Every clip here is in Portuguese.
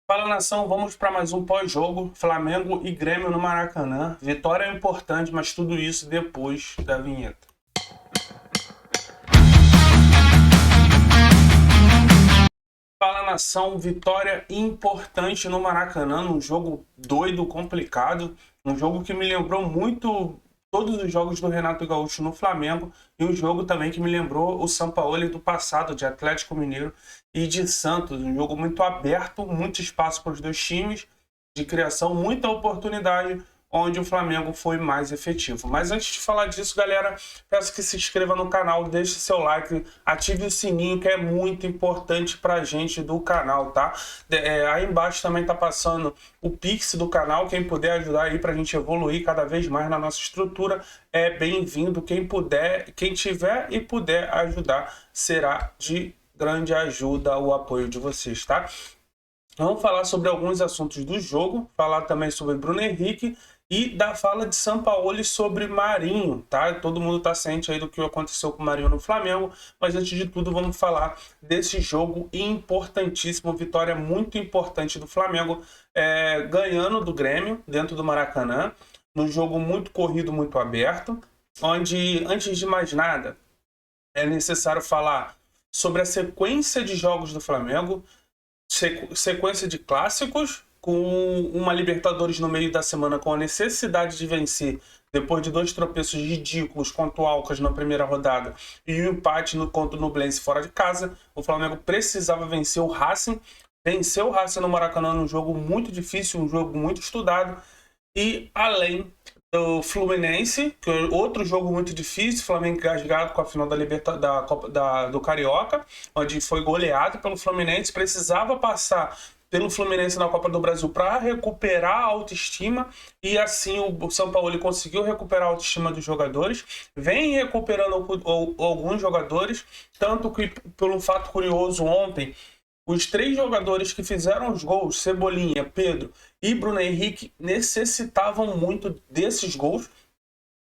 Fala, nação, vamos para mais um pós-jogo, Flamengo e Grêmio no Maracanã. Vitória é importante, mas tudo isso depois da vinheta. Fala, nação, vitória importante no Maracanã, num jogo doido, complicado, um jogo que me lembrou muito todos os jogos do Renato Gaúcho no Flamengo e um jogo também que me lembrou o Sampaoli do passado, de Atlético Mineiro e de Santos, um jogo muito aberto, muito espaço para os dois times, de criação, muita oportunidade, onde o Flamengo foi mais efetivo. Mas antes de falar disso, galera, peço que se inscreva no canal, deixe seu like, ative o sininho, que é muito importante pra gente do canal, tá? Aí embaixo também tá passando o Pix do canal, quem puder ajudar aí pra gente evoluir cada vez mais na nossa estrutura, é bem-vindo. Quem puder, quem tiver e puder ajudar, será de grande ajuda o apoio de vocês, tá? Vamos falar sobre alguns assuntos do jogo, falar também sobre Bruno Henrique e da fala de Sampaoli sobre Marinho, tá? Todo mundo tá ciente aí do que aconteceu com o Marinho no Flamengo, mas antes de tudo vamos falar desse jogo importantíssimo, vitória muito importante do Flamengo, ganhando do Grêmio dentro do Maracanã, num jogo muito corrido, muito aberto, onde, antes de mais nada, é necessário falar sobre a sequência de jogos do Flamengo, sequência de clássicos, com uma Libertadores no meio da semana, com a necessidade de vencer depois de dois tropeços ridículos contra o Alcas na primeira rodada e um empate contra o Nublense fora de casa. O Flamengo precisava vencer o Racing, venceu o Racing no Maracanã num jogo muito difícil, um jogo muito estudado, e além do Fluminense, que é outro jogo muito difícil, Flamengo engasgado com a final da Copa do Carioca, onde foi goleado pelo Fluminense, precisava passar pelo Fluminense na Copa do Brasil para recuperar a autoestima, e assim o Sampaoli conseguiu recuperar a autoestima dos jogadores, vem recuperando alguns jogadores, tanto que, por um fato curioso, ontem os três jogadores que fizeram os gols, Cebolinha, Pedro e Bruno Henrique, necessitavam muito desses gols.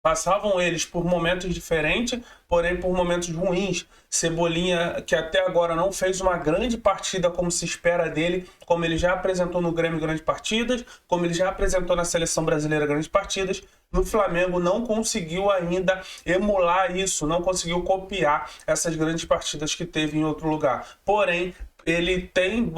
Passavam eles por momentos diferentes, porém por momentos ruins. Cebolinha, que até agora não fez uma grande partida como se espera dele, como ele já apresentou no Grêmio grandes partidas, como ele já apresentou na Seleção Brasileira grandes partidas, no Flamengo não conseguiu ainda emular isso, não conseguiu copiar essas grandes partidas que teve em outro lugar. Porém, ele tem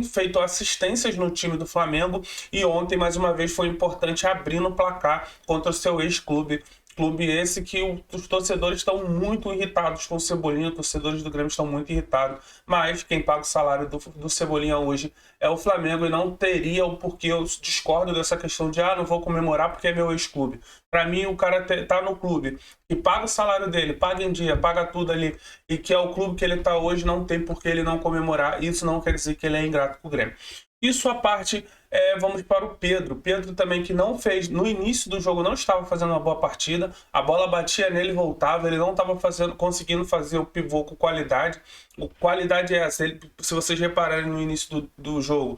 feito assistências no time do Flamengo e ontem, mais uma vez, foi importante abrir no placar contra o seu ex-clube. Clube esse que os torcedores estão muito irritados com o Cebolinha, os torcedores do Grêmio estão muito irritados, mas quem paga o salário do Cebolinha hoje é o Flamengo e não teria o porquê. Eu discordo dessa questão de não vou comemorar porque é meu ex-clube. Para mim, o cara tá no clube e paga o salário dele, paga em dia, paga tudo ali, e que é o clube que ele tá hoje, não tem por que ele não comemorar. Isso não quer dizer que ele é ingrato com o Grêmio. Isso à parte, vamos para o Pedro. Pedro também, que não fez, no início do jogo não estava fazendo uma boa partida, a bola batia nele e voltava, ele não estava conseguindo fazer o pivô com qualidade. Qualidade é essa, se vocês repararem no início do jogo,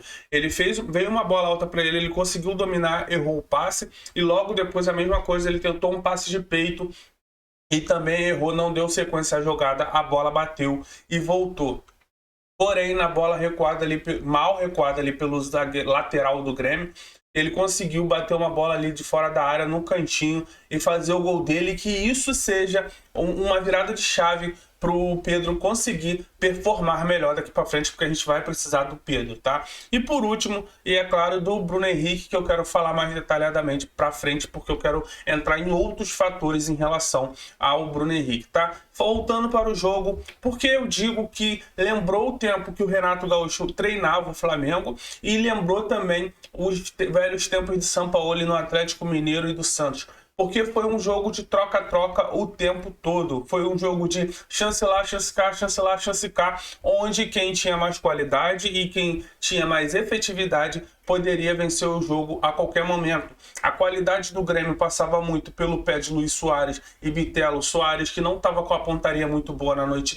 veio uma bola alta para ele conseguiu dominar, errou o passe, e logo depois a mesma coisa, ele tentou um passe de peito e também errou, não deu sequência à jogada, a bola bateu e voltou. Porém, na bola recuada ali, mal recuada ali pelo lateral do Grêmio, ele conseguiu bater uma bola ali de fora da área, no cantinho, e fazer o gol dele, e que isso seja uma virada de chave para o Pedro conseguir performar melhor daqui para frente, porque a gente vai precisar do Pedro, tá? E por último, e é claro, do Bruno Henrique, que eu quero falar mais detalhadamente para frente, porque eu quero entrar em outros fatores em relação ao Bruno Henrique, tá? Voltando para o jogo, porque eu digo que lembrou o tempo que o Renato Gaúcho treinava o Flamengo e lembrou também os velhos tempos de Sampaoli no Atlético Mineiro e do Santos. Porque foi um jogo de troca-troca o tempo todo. Foi um jogo de chance lá, chance cá, chance lá, chance cá, onde quem tinha mais qualidade e quem tinha mais efetividade poderia vencer o jogo a qualquer momento. A qualidade do Grêmio passava muito pelo pé de Luis Soares e Bitelo Soares, que não estava com a pontaria muito boa na noite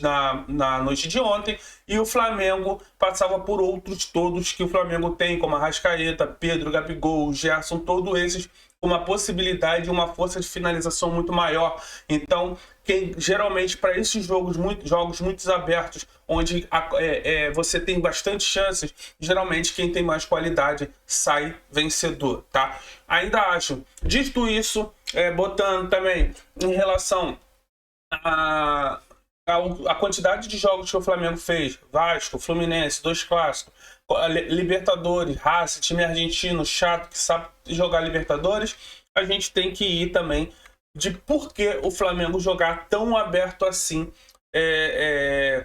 de ontem, e o Flamengo passava por outros todos que o Flamengo tem, como Arrascaeta, Pedro, Gabigol, Gerson, todos esses com uma possibilidade e uma força de finalização muito maior. Então, Geralmente para esses jogos muito abertos, onde você tem bastante chances, geralmente quem tem mais qualidade sai vencedor, tá? Ainda acho. Dito isso, botando também em relação a quantidade de jogos que o Flamengo fez, Vasco, Fluminense, 2 clássicos, Libertadores, Racing, time argentino chato que sabe jogar Libertadores, a gente tem que ir também de por que o Flamengo jogar tão aberto assim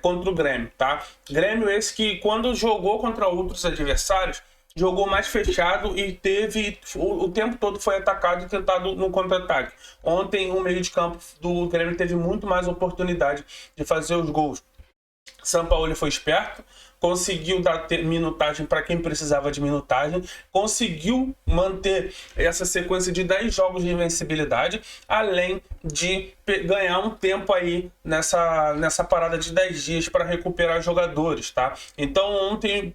contra o Grêmio, tá? Grêmio esse que quando jogou contra outros adversários, jogou mais fechado e teve o tempo todo foi atacado e tentado no contra-ataque. Ontem o meio de campo do Grêmio teve muito mais oportunidade de fazer os gols. Sampaoli foi esperto, conseguiu dar minutagem para quem precisava de minutagem, conseguiu manter essa sequência de 10 jogos de invencibilidade, além de ganhar um tempo aí nessa parada de 10 dias para recuperar jogadores, tá? Então ontem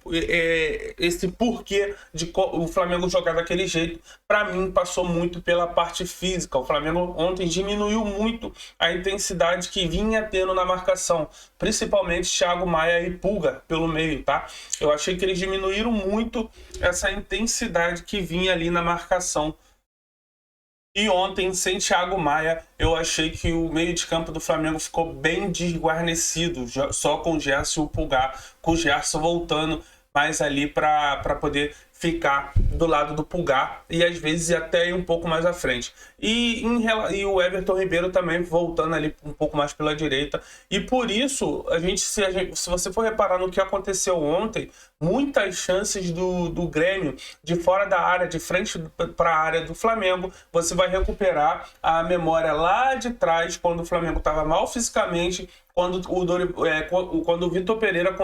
esse porquê de o Flamengo jogar daquele jeito, para mim passou muito pela parte física. O Flamengo ontem diminuiu muito a intensidade que vinha tendo na marcação, principalmente Thiago Maia e Pulga pelo meio, tá? Eu achei que eles diminuíram muito essa intensidade que vinha ali na marcação. E ontem, sem Thiago Maia, eu achei que o meio de campo do Flamengo ficou bem desguarnecido, só com o Gerson e o Pulgar, com o Gerson voltando mais ali para poder ficar do lado do Pulgar e às vezes até ir um pouco mais à frente. E o Everton Ribeiro também voltando ali um pouco mais pela direita. E por isso, se você for reparar no que aconteceu ontem, muitas chances do Grêmio de fora da área, de frente para a área do Flamengo, você vai recuperar a memória lá de trás, quando o Flamengo estava mal fisicamente, quando o Vitor Pereira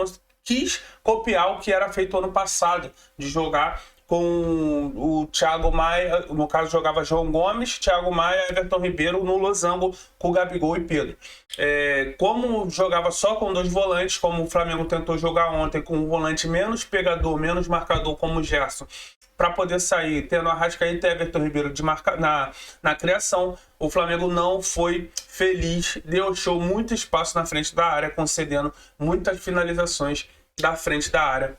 quis copiar o que era feito ano passado, de jogar com o Thiago Maia, no caso jogava João Gomes, Thiago Maia, Everton Ribeiro no losango com o Gabigol e Pedro. Como jogava só com 2 volantes, como o Flamengo tentou jogar ontem com um volante menos pegador, menos marcador como o Gerson, para poder sair, tendo Arrascaeta e Everton Ribeiro na criação, o Flamengo não foi feliz, deixou muito espaço na frente da área, concedendo muitas finalizações da frente da área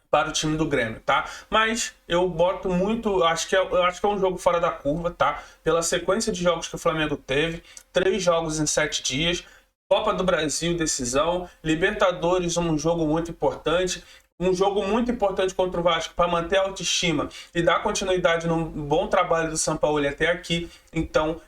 para o time do Grêmio, tá? Mas eu boto muito, eu acho que é um jogo fora da curva, tá? Pela sequência de jogos que o Flamengo teve, 3 jogos em 7 dias, Copa do Brasil, decisão, Libertadores, um jogo muito importante, contra o Vasco para manter a autoestima e dar continuidade no bom trabalho do Sampaoli até aqui. Então,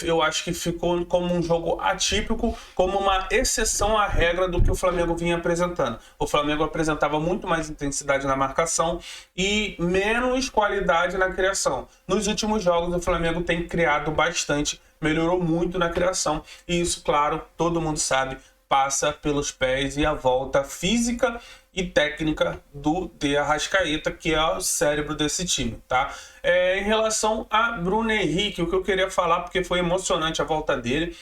eu acho que ficou como um jogo atípico, como uma exceção à regra do que o Flamengo vinha apresentando. O Flamengo apresentava muito mais intensidade na marcação e menos qualidade na criação. Nos últimos jogos, o Flamengo tem criado bastante, melhorou muito na criação e isso, claro, todo mundo sabe, passa pelos pés e a volta física e técnica do De Arrascaeta, que é o cérebro desse time, tá? Em relação a Bruno Henrique, o que eu queria falar, porque foi emocionante a volta dele,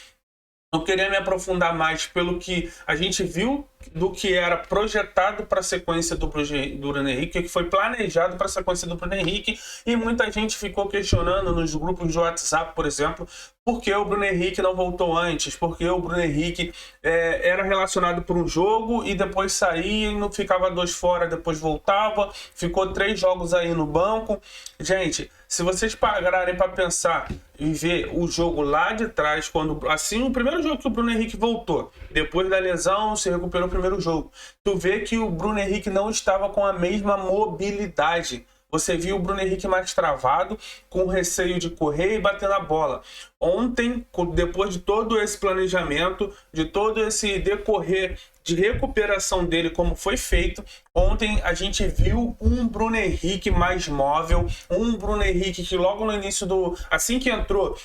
eu queria me aprofundar mais pelo que a gente viu do que era projetado para a sequência do Bruno Henrique, que foi planejado para a sequência do Bruno Henrique, e muita gente ficou questionando nos grupos de WhatsApp, por exemplo, por que o Bruno Henrique não voltou antes, porque o Bruno Henrique era relacionado por um jogo e depois saía e não ficava 2 fora, depois voltava, ficou 3 jogos aí no banco. Gente, se vocês pararem para pensar e ver o jogo lá de trás, quando assim o primeiro jogo que o Bruno Henrique voltou, depois da lesão, se recuperou o primeiro jogo, tu vê que o Bruno Henrique não estava com a mesma mobilidade. Você viu o Bruno Henrique mais travado, com receio de correr e bater na bola. Ontem, depois de todo esse planejamento, de todo esse decorrer de recuperação dele, como foi feito, ontem a gente viu um Bruno Henrique mais móvel, um Bruno Henrique que logo no início assim que entrou,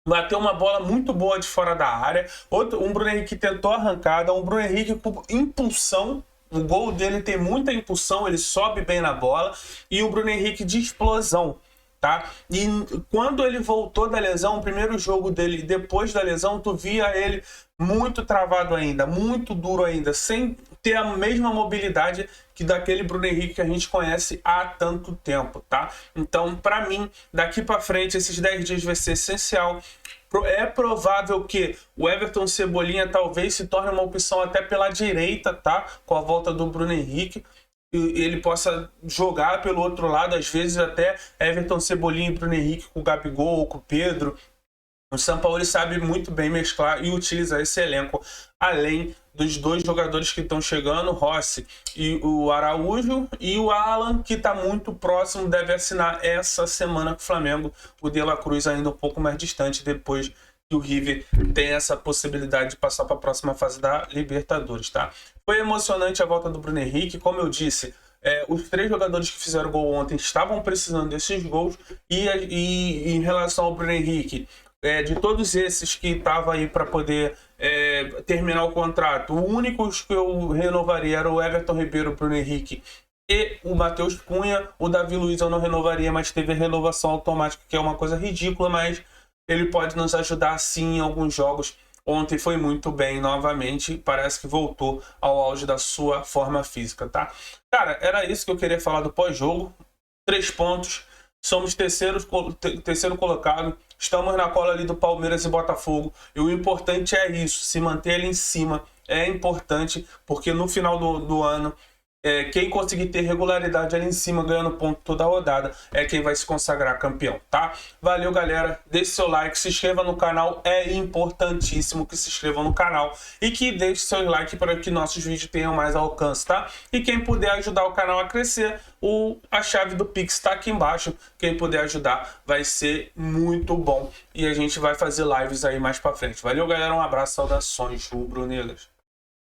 bateu uma bola muito boa de fora da área, um Bruno Henrique que tentou arrancada, um Bruno Henrique com impulsão. O gol dele tem muita impulsão, ele sobe bem na bola, e o Bruno Henrique de explosão, tá? E quando ele voltou da lesão, o primeiro jogo dele depois da lesão, tu via ele muito travado ainda, muito duro ainda, sem ter a mesma mobilidade que daquele Bruno Henrique que a gente conhece há tanto tempo, tá? Então, para mim, daqui para frente, esses 10 dias vai ser essencial. É provável que o Everton Cebolinha talvez se torne uma opção até pela direita, tá? Com a volta do Bruno Henrique. Ele possa jogar pelo outro lado, às vezes até Everton Cebolinha e Bruno Henrique com o Gabigol ou com o Pedro. O Sampaoli sabe muito bem mesclar e utilizar esse elenco, além dos dois jogadores que estão chegando, Rossi e o Araújo, e o Alan, que está muito próximo, deve assinar essa semana com o Flamengo. O De La Cruz ainda um pouco mais distante, depois que o River tem essa possibilidade de passar para a próxima fase da Libertadores, tá? Foi emocionante a volta do Bruno Henrique, como eu disse. Os 3 jogadores que fizeram gol ontem estavam precisando desses gols, e em relação ao Bruno Henrique, de todos esses que estavam aí para poder terminar o contrato, o único que eu renovaria era o Everton Ribeiro, o Bruno Henrique e o Matheus Cunha. O Davi Luiz eu não renovaria, mas teve a renovação automática, que é uma coisa ridícula, mas ele pode nos ajudar sim em alguns jogos. Ontem foi muito bem novamente, parece que voltou ao auge da sua forma física, tá? Cara, era isso que eu queria falar do pós-jogo. 3 pontos, somos terceiro colocado, estamos na cola ali do Palmeiras e Botafogo, e o importante é isso, se manter ali em cima é importante, porque no final do ano, quem conseguir ter regularidade ali em cima, ganhando ponto toda a rodada, é quem vai se consagrar campeão, tá? Valeu, galera, deixe seu like, se inscreva no canal, é importantíssimo que se inscreva no canal e que deixe seu like para que nossos vídeos tenham mais alcance, tá? E quem puder ajudar o canal a crescer, a chave do Pix está aqui embaixo, quem puder ajudar vai ser muito bom, e a gente vai fazer lives aí mais para frente. Valeu, galera, um abraço, saudações rubro-negras.